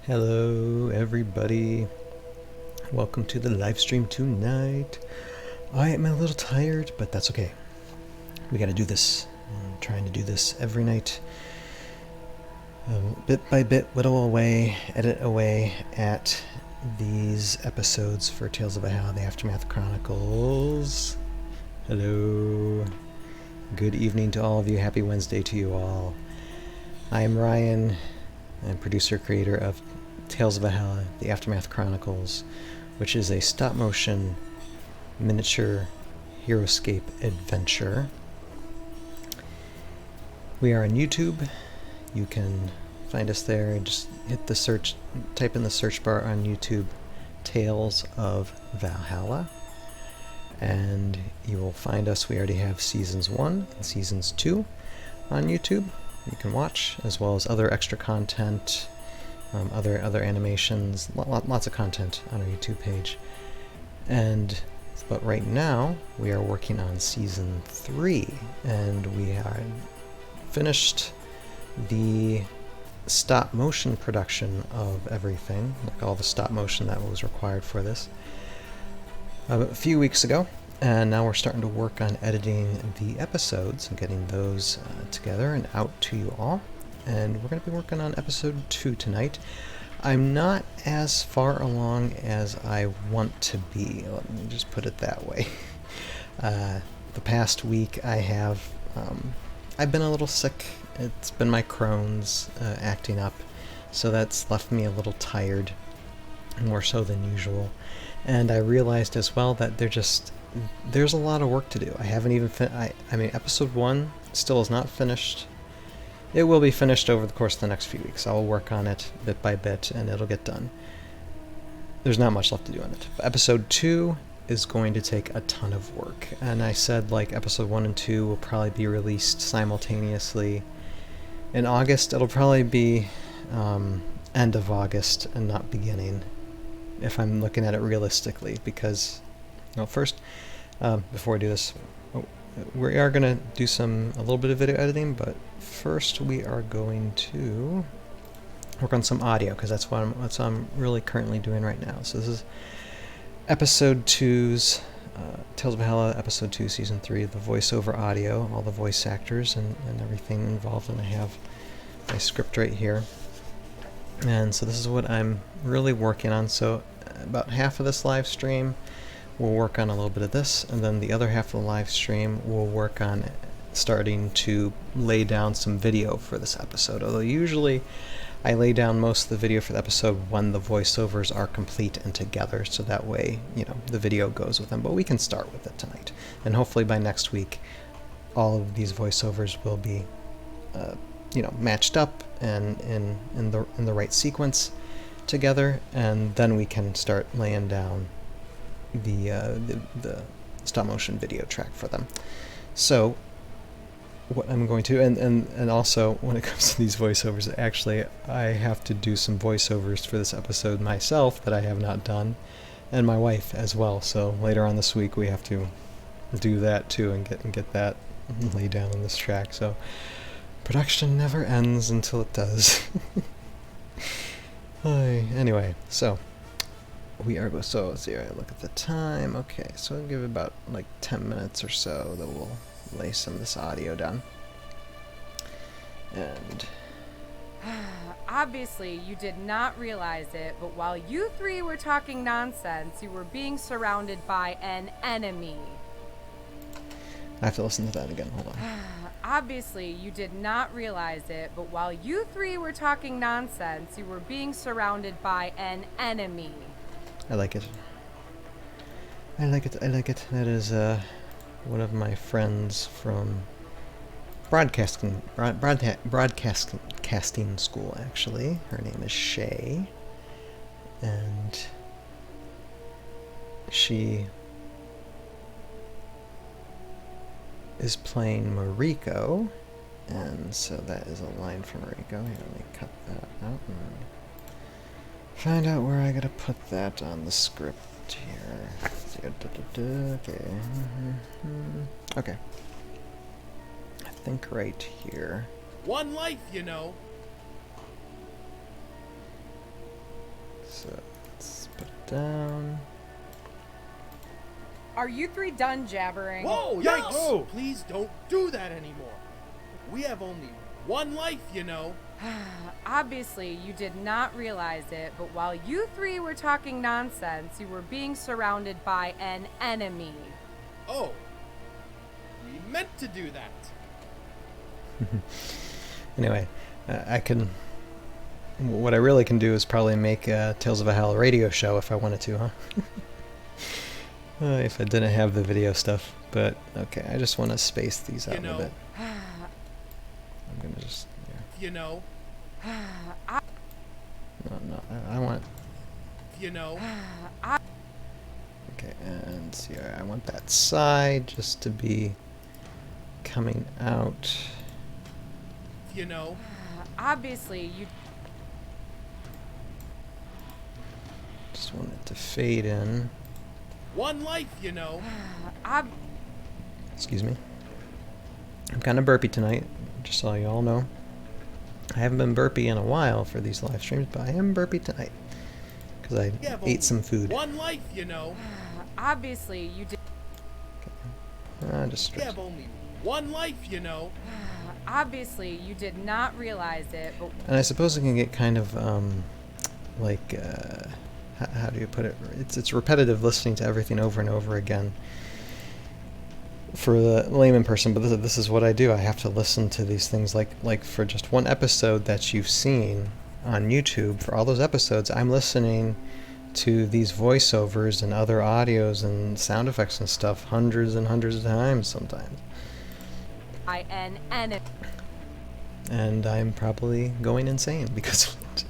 Hello everybody, welcome to the live stream tonight. I am a little tired, but that's okay. We gotta do this. I'm trying to do this every night, bit by bit, whittle away, edit away at these episodes for Tales of Valhalla, the Aftermath Chronicles. Hello, good evening to all of you, happy Wednesday to you all. I am Ryan, I'm producer creator of Tales of Valhalla, the Aftermath Chronicles, which is a stop-motion miniature HeroScape adventure. We are on YouTube. You can find us there. Just hit the search, type in the search bar on YouTube, Tales of Valhalla, and you will find us. We already have Seasons 1 and Seasons 2 on YouTube. You can watch, as well as other extra content, other animations, lots of content on our YouTube page. But right now we are working on Season 3, and we are finished the stop motion production of everything, like all the stop motion that was required for this, a few weeks ago. And now we're starting to work on editing the episodes and getting those together and out to you all. And we're going to be working on episode 2 tonight. I'm not as far along as I want to be. Let me just put it that way. The past week I've been a little sick. It's been my Crohn's acting up, so that's left me a little tired, more so than usual. And I realized as well that there's a lot of work to do. I haven't even I mean, episode 1 still is not finished. It will be finished over the course of the next few weeks. I'll work on it bit by bit, and it'll get done. There's not much left to do on it. But episode 2 is going to take a ton of work. And I said, like, episode 1 and 2 will probably be released simultaneously. In August, it'll probably be end of August and not beginning, if I'm looking at it realistically. Because, well, first, before I do this, we are going to do a little bit of video editing, but first we are going to work on some audio, because that's what I'm really currently doing right now. So this is episode 2's Tales of Valhalla, episode 2, season 3, the voiceover audio, all the voice actors and everything involved, and I have my script right here. And so this is what I'm really working on. So about half of this live stream we'll work on a little bit of this, and then the other half of the live stream we'll work on starting to lay down some video for this episode. Although usually I lay down most of the video for the episode when the voiceovers are complete and together, so that way, you know, the video goes with them. But we can start with it tonight, and hopefully by next week all of these voiceovers will be matched up and in the right sequence together, and then we can start laying down the stop motion video track for them. So what I'm going to, and also when it comes to these voiceovers, actually I have to do some voiceovers for this episode myself that I have not done, and my wife as well. So later on this week we have to do that too, and get that laid down on this track. So production never ends until it does. Anyway, so we are, so let's see, I look at the time. Okay, so I'll give it about like 10 minutes or so that we'll lay some of this audio down. And obviously you did not realize it, but while you three were talking nonsense, you were being surrounded by an enemy. I have to listen to that again. Hold on. Obviously you did not realize it, but while you three were talking nonsense, you were being surrounded by an enemy. I like it. I like it. I like it. That is one of my friends from broadcasting school, actually. Her name is Shay, and she is playing Mariko, and so that is a line from Mariko. Here, let me cut that out and find out where I gotta put that on the script here. Okay. Okay. I think right here. One life, you know. So let's put it down. Are you three done jabbering? Whoa, yikes! Whoa. Please don't do that anymore. We have only one life, you know. Obviously, you did not realize it, but while you three were talking nonsense, you were being surrounded by an enemy. Oh, we meant to do that. Anyway, I can... What I really can do is probably make a Tales of Valhalla radio show if I wanted to, huh? If I didn't have the video stuff. But, okay, I just want to space these out a bit. I'm going to just... You know. No, I want... You know. Okay, and see, I want that side just to be coming out. You know. Obviously, you... Just want it to fade in. One life, you know. Excuse me. I'm kind of burpy tonight, just so you all know. I haven't been burpy in a while for these live streams, but I am burpy tonight. Because I ate some food. One life, you know. Obviously, you did... Okay. Just We have only one life, you know. Obviously, you did not realize it, but... And I suppose it can get kind of, like, how do you put it? It's repetitive listening to everything over and over again for the layman person, but this is what I do. I have to listen to these things like for just one episode that you've seen on YouTube. For all those episodes, I'm listening to these voiceovers and other audios and sound effects and stuff hundreds and hundreds of times sometimes. And I'm probably going insane because of it.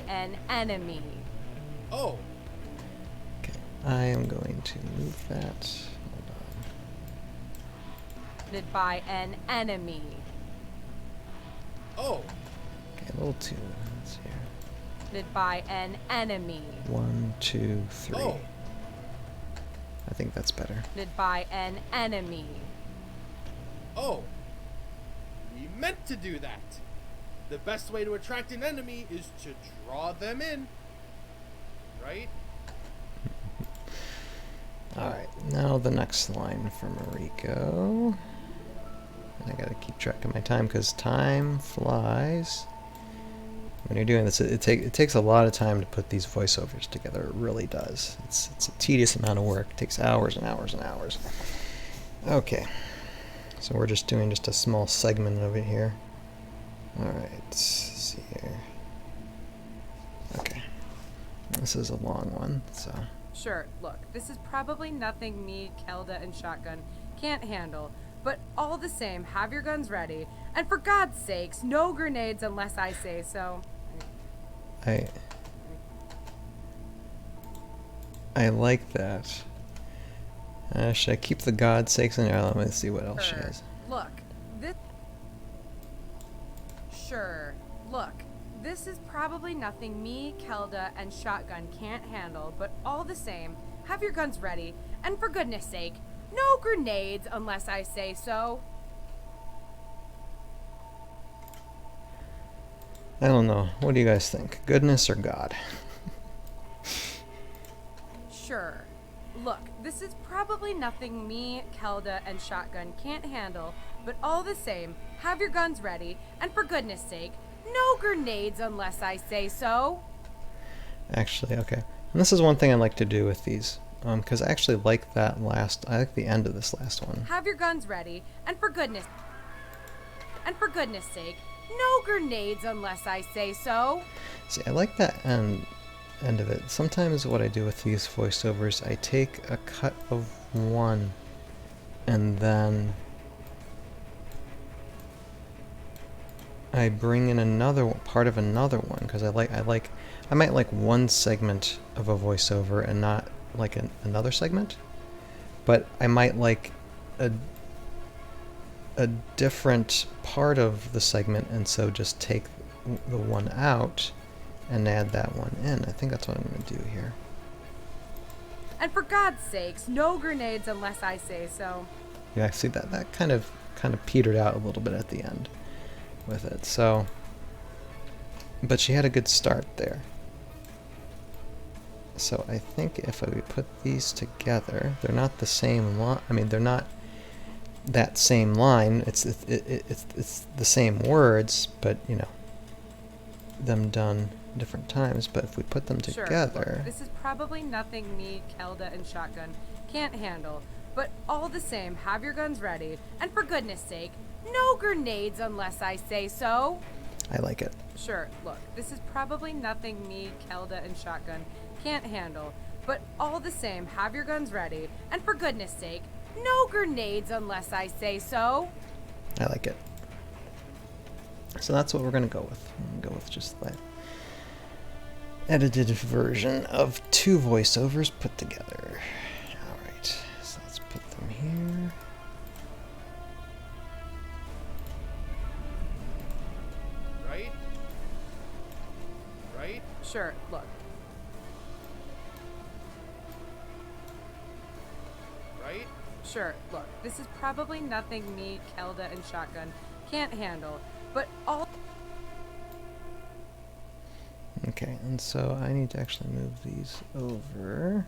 An enemy. Oh. Okay, I am going to move that. By an enemy. Oh. Okay, a little too. Let's see here. By an enemy. 1, 2, 3. Oh. I think that's better. By an enemy. Oh. We meant to do that. The best way to attract an enemy is to draw them in. Right? Alright, now the next line for Mariko. And I gotta keep track of my time because time flies. When you're doing this, it takes a lot of time to put these voiceovers together. It really does. It's a tedious amount of work. It takes hours and hours and hours. Okay, so we're just doing just a small segment of it here. Alright, let's see here. Okay, this is a long one, so... Sure, look, this is probably nothing me, Kelda, and Shotgun can't handle, but all the same, have your guns ready, and for God's sakes, no grenades unless I say so. I like that. Should I keep the God's sakes in there? Let me see what else she has. Look, this... Sure, look, this is probably nothing me, Kelda, and Shotgun can't handle, but all the same, have your guns ready, and for goodness sake, no grenades unless I say so. I don't know. What do you guys think? Goodness or God? Sure. Look, this is probably nothing me, Kelda, and Shotgun can't handle, but all the same, have your guns ready, and for goodness sake, no grenades unless I say so. Actually, okay. And this is one thing I like to do with these. Because I actually like that last... I like the end of this last one. Have your guns ready, and for goodness sake, no grenades unless I say so. See, I like that end of it. Sometimes what I do with these voiceovers, I take a cut of one, and then I bring in another part of another one, because I might like one segment of a voiceover and not like another segment, but I might like a different part of the segment, and so just take the one out and add that one in. I think that's what I'm going to do here. And for God's sakes, no grenades unless I say so. Yeah, see that kind of petered out a little bit at the end with it. So, but she had a good start there. So I think if we put these together, they're not the same line. I mean, they're not that same line. It's the same words, but you know, them done different times. But if we put them Sure, together, look, this is probably nothing me, Kelda, and Shotgun can't handle. But all the same, have your guns ready. And for goodness sake, no grenades unless I say so. I like it. Sure, look, this is probably nothing me, Kelda, and Shotgun can't handle. But all the same, have your guns ready. And for goodness sake, no grenades unless I say so. I like it. So that's what we're gonna go with. I'm gonna go with just that edited version of 2 voiceovers put together. Alright, so let's put them here. Right? Right? Sure, look, Right? sure, look, this is probably nothing me, Kelda, and Shotgun can't handle. But all... Okay, and so I need to actually move these over.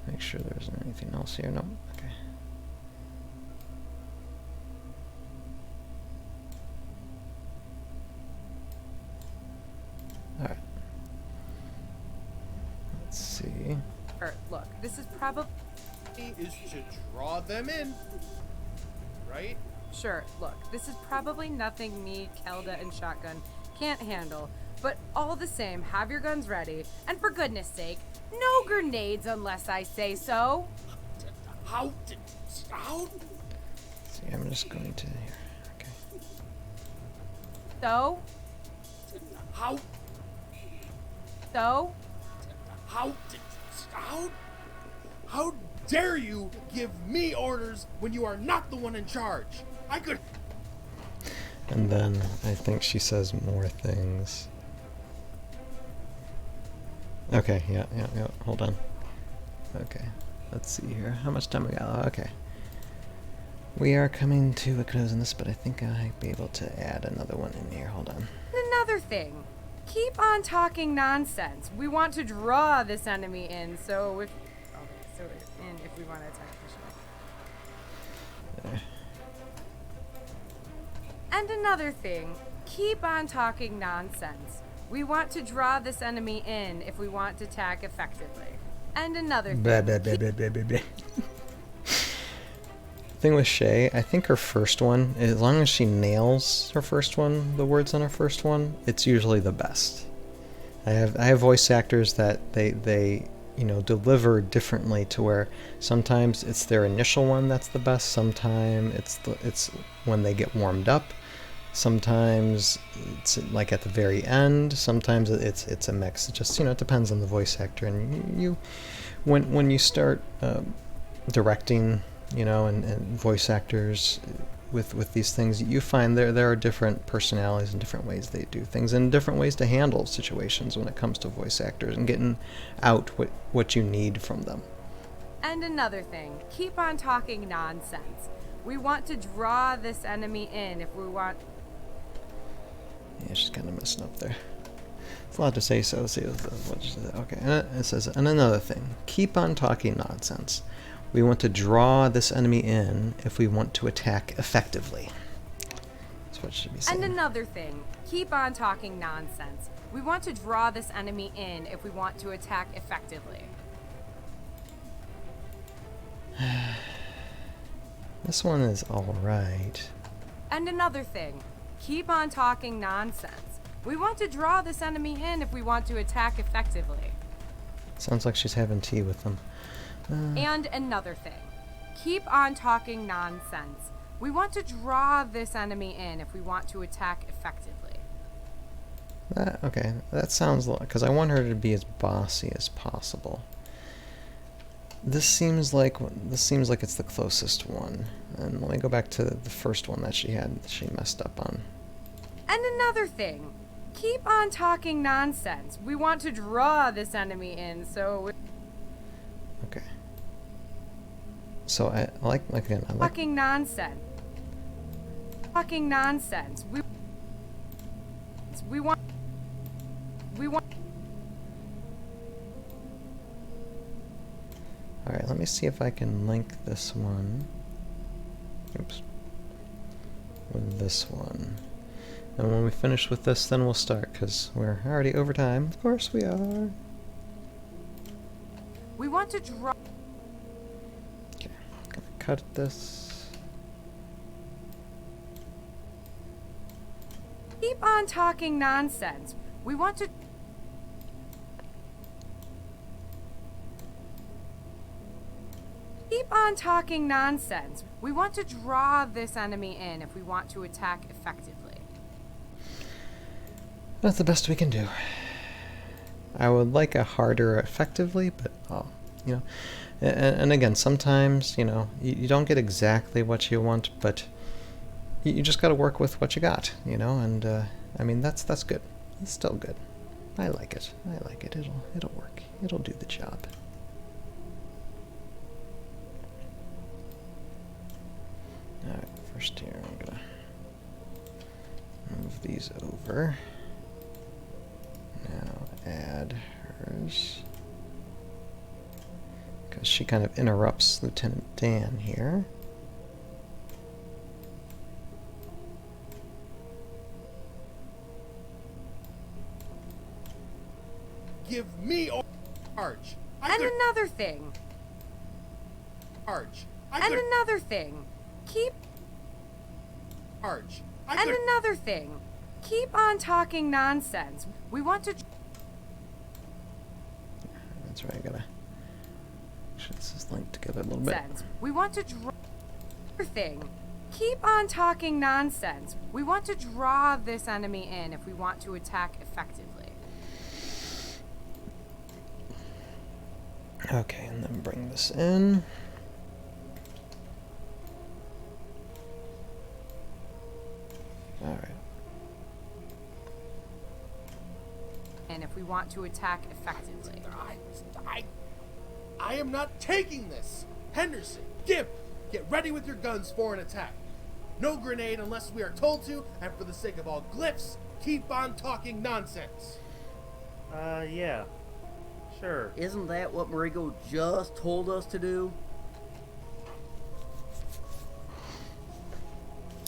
Make sure there isn't anything else here. Nope. Okay. Alright. Let's see. Sure, look, this is probably... Is to draw them in. Right? Sure, look, this is probably nothing me, Kelda, and Shotgun can't handle. But all the same, have your guns ready. And for goodness sake, no grenades unless I say so. How? See, I'm just going to here. Okay. So? How? So? How dare you give me orders when you are not the one in charge? I could. And then I think she says more things. Okay, yeah. Hold on. Okay, let's see here. How much time we got? Oh, okay. We are coming to a close on this, but I think I might be able to add another one in here. Hold on. Another thing. Keep on talking nonsense. We want to draw this enemy in, so if... Okay, so if we want to attack efficiently. There. And another thing. Keep on talking nonsense. We want to draw this enemy in if we want to attack effectively. And another thing. Blah, blah, blah, blah, blah, blah, blah. Thing with Shay, I think her first one, as long as she nails her first one, the words on her first one, it's usually the best. I have voice actors that they you know, deliver differently to where sometimes it's their initial one that's the best, sometimes it's when they get warmed up, sometimes it's like at the very end, sometimes it's a mix. It just, you know, it depends on the voice actor. And you when you start directing, you know, and voice actors with these things, you find there are different personalities and different ways they do things and different ways to handle situations when it comes to voice actors and getting out what you need from them. And another thing. Keep on talking nonsense. We want to draw this enemy in if we want... Yeah, she's kind of messing up there. It's a lot to say, so let's see what she said. Okay, and it says, and another thing. Keep on talking nonsense. We want to draw this enemy in if we want to attack effectively. That's what it should be saying. And another thing. Keep on talking nonsense. We want to draw this enemy in if we want to attack effectively. This one is alright. And another thing. Keep on talking nonsense. We want to draw this enemy in if we want to attack effectively. Sounds like she's having tea with them. And another thing. Keep on talking nonsense. We want to draw this enemy in if we want to attack effectively. Okay, that sounds like, because I want her to be as bossy as possible. This seems like it's the closest one. And let me go back to the first one that she messed up on. And another thing. Keep on talking nonsense. We want to draw this enemy in, so... Okay. So I like Fucking nonsense. Fucking nonsense. We want Alright, let me see if I can link this one. Oops. With this one. And when we finish with this, then we'll start, because we're already over time. Of course we are. We want to draw. Okay, I'm gonna cut this. Keep on talking nonsense. We want to. Keep on talking nonsense. We want to draw this enemy in if we want to attack effectively. That's the best we can do. I would like a harder effectively, but, you know. And again, sometimes, you know, you don't get exactly what you want, but you just got to work with what you got, you know, and, I mean, that's good. It's still good. I like it. I like it. It'll work. It'll do the job. Alright, first here, I'm gonna move these over. Now add hers. Because she kind of interrupts Lieutenant Dan here. Give me charge. And another thing. Charge. And another thing. Keep. Charge. And another thing. Keep on talking nonsense. We want to. That's right, I gotta. Actually, this is linked together a little bit. We want to draw. Thing. Keep on talking nonsense. We want to draw this enemy in if we want to attack effectively. Okay, and then bring this in. Alright. And if we want to attack effectively. I am not taking this! Henderson, Gimp, get ready with your guns for an attack. No grenade unless we are told to, and for the sake of all glyphs, keep on talking nonsense. Yeah. Sure. Isn't that what Mariko just told us to do?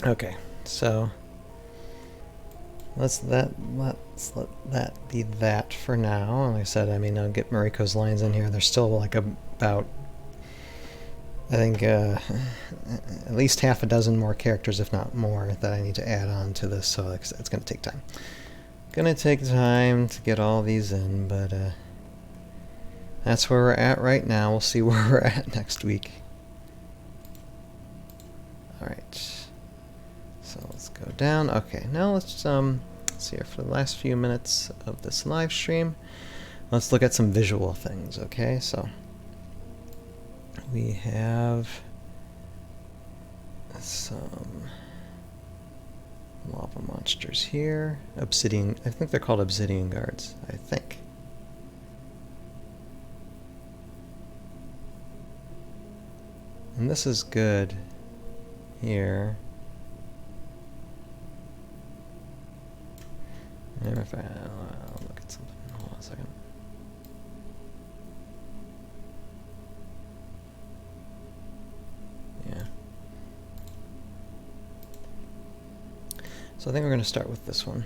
Okay, so let's let that be that for now. And like I said, I mean, I'll get Mariko's lines in here. There's still like about, I think, at least half a dozen more characters, if not more, that I need to add on to this. So it's going to take time. Gonna take time to get all these in, but that's where we're at right now. We'll see where we're at next week. Alright. So let's go down. Okay, now let's see here for the last few minutes of this live stream. Let's look at some visual things, okay? So we have some lava monsters here. Obsidian, I think they're called obsidian guards, I think. And this is good here. And if I'll look at something. Hold on a second. Yeah. So I think we're going to start with this one.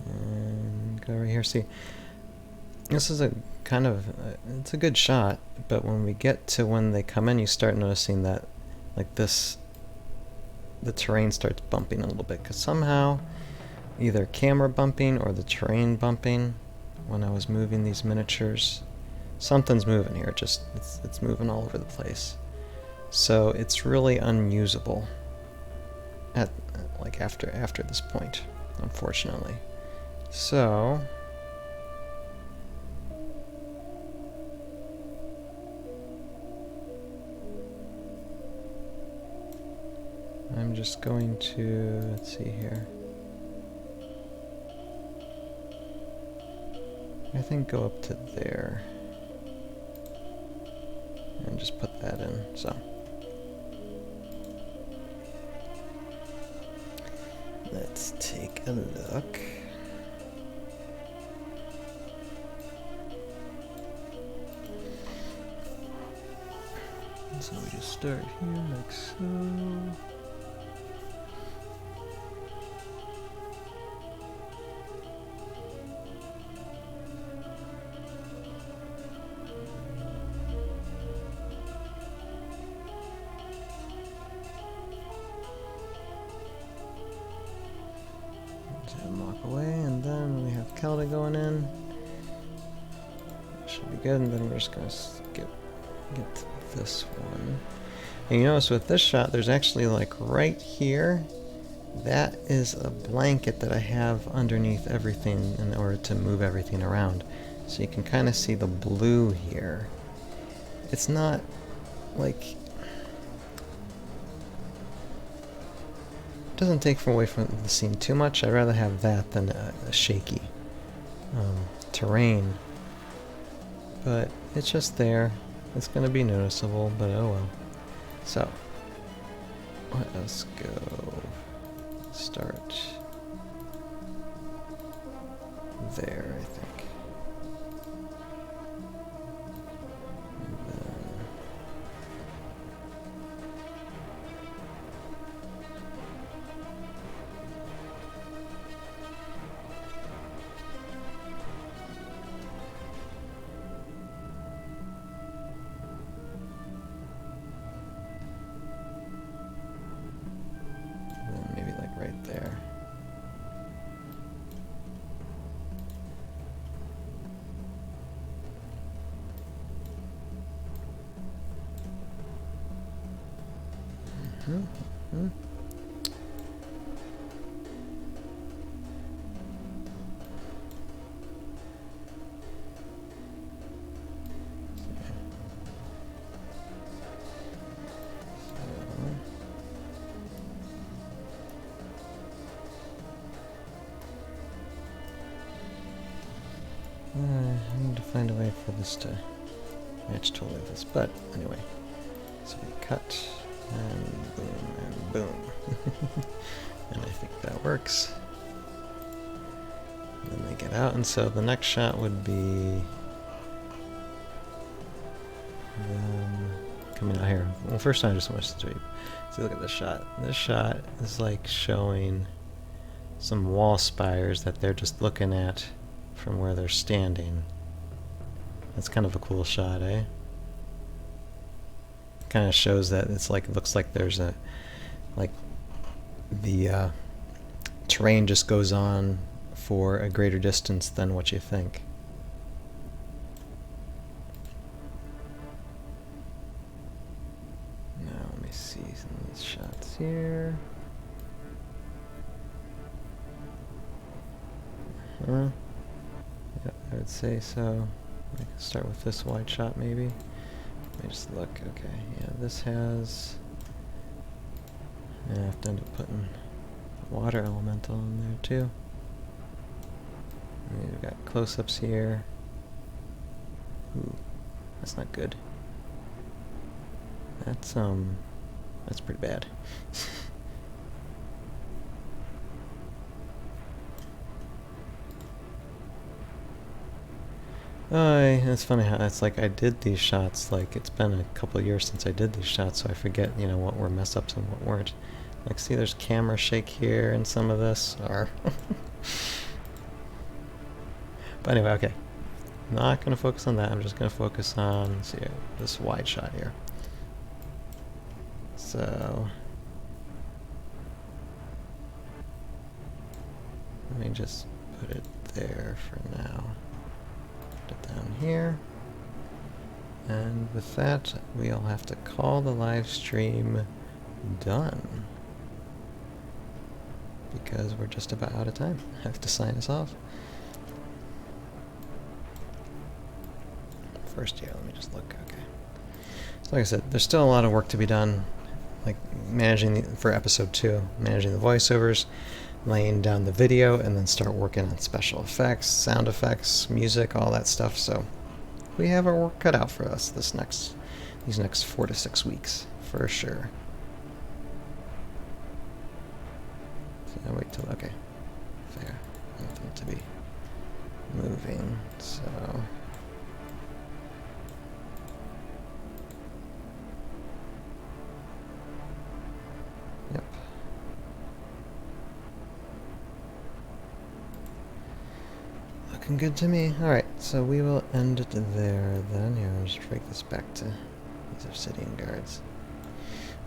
And go over here. See, this is a kind of, it's a good shot, but when we get to when they come in, you start noticing that, like this, the terrain starts bumping a little bit, because somehow either camera bumping or the terrain bumping when I was moving these miniatures, something's moving here. It's moving all over the place, so it's really unusable at like after this point, unfortunately. So I'm just going to, let's see here. I think go up to there. And just put that in, so. Let's take a look. start here like so. Walk away, and then we have Kelda going in. Should be good, and then we're just gonna get to this one. And you notice with this shot, there's actually like right here, that is a blanket that I have underneath everything in order to move everything around. So you can kind of see the blue here. It's not like, doesn't take away from the scene too much. I'd rather have that than a shaky terrain. But it's just there. It's going to be noticeable, but oh well. So, let us go start there, I think. And then maybe like right there. Mm-hmm. I need to find a way for this to match totally with this, but anyway. So we cut, and boom, and boom. And I think that works. And then they get out, and so the next shot would be them coming out here. Well, first I just want to see, look at this shot. This shot is like showing some wall spires that they're just looking at from where they're standing. That's kind of a cool shot, eh? Kind of shows that it's like, it looks like there's a, like the terrain just goes on for a greater distance than what you think. Now let me see some of these shots here. Huh? Yeah, I would say so. I can start with this wide shot maybe. Let me just look. Okay, yeah, this has... I have to end up putting water elemental in there too. And we've got close-ups here. Ooh, that's not good. That's pretty bad. It's funny how it's like I did these shots, like it's been a couple of years since I did these shots, so I forget, you know, what were mess ups and what weren't. Like, see, there's camera shake here and some of this are. But anyway, okay. Not going to focus on that. I'm just going to focus on, let's see, this wide shot here. So, let me just put it there for now. Put it down here. And with that, we'll have to call the live stream done. Because we're just about out of time. I have to sign us off. First, yeah, let me just look. Okay. So like I said, there's still a lot of work to be done. Like managing for episode 2, managing the voiceovers, laying down the video, and then start working on special effects, sound effects, music, all that stuff. So we have our work cut out for us these next 4 to 6 weeks for sure. So now wait till, okay, there, nothing to be moving. So looking good to me. Alright, so we will end it there then. Here, I'll just break this back to these obsidian guards.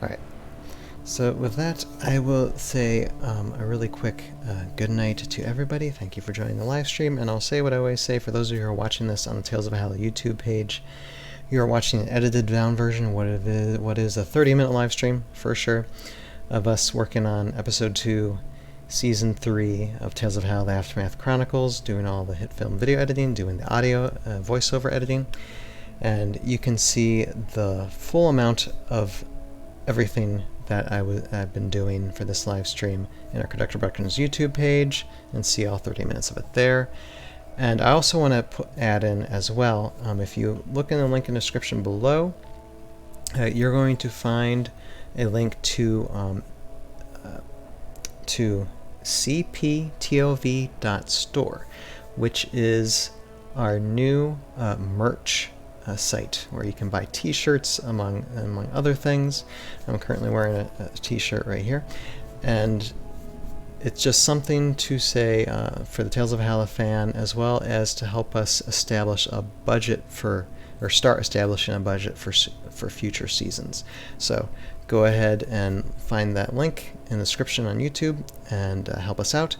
Alright, so with that, I will say a really quick good night to everybody. Thank you for joining the live stream, and I'll say what I always say for those of you who are watching this on the Tales of Valhalla YouTube page. You are watching an edited down version, what is a 30-minute live stream, for sure, of us working on Episode 2, Season 3 of Tales of Valhalla, The Aftermath Chronicles, doing all the hit film video editing, doing the audio voiceover editing, and you can see the full amount of everything that I've been doing for this live stream in our Conductor Productions YouTube page, and see all 30 minutes of it there. And I also want to add in as well, if you look in the link in the description below, you're going to find a link to cptov.store, which is our new merch site where you can buy t-shirts among other things. I'm currently wearing a t-shirt right here, and it's just something to say for the Tales of Valhalla fan, as well as to help us establish a budget or start establishing a budget for future seasons. So go ahead and find that link in the description on YouTube and help us out.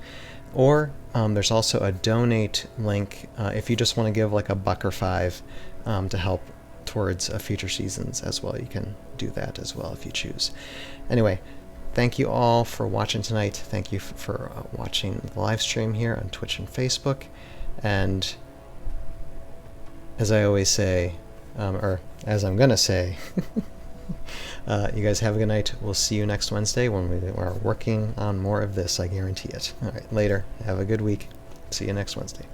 Or there's also a donate link if you just want to give like $1 or $5 to help towards future seasons as well. You can do that as well if you choose. Anyway, thank you all for watching tonight. Thank you for watching the live stream here on Twitch and Facebook. And as I always say, or as I'm going to say, you guys have a good night. We'll see you next Wednesday when we are working on more of this. I guarantee it. All right, later. Have a good week. See you next Wednesday.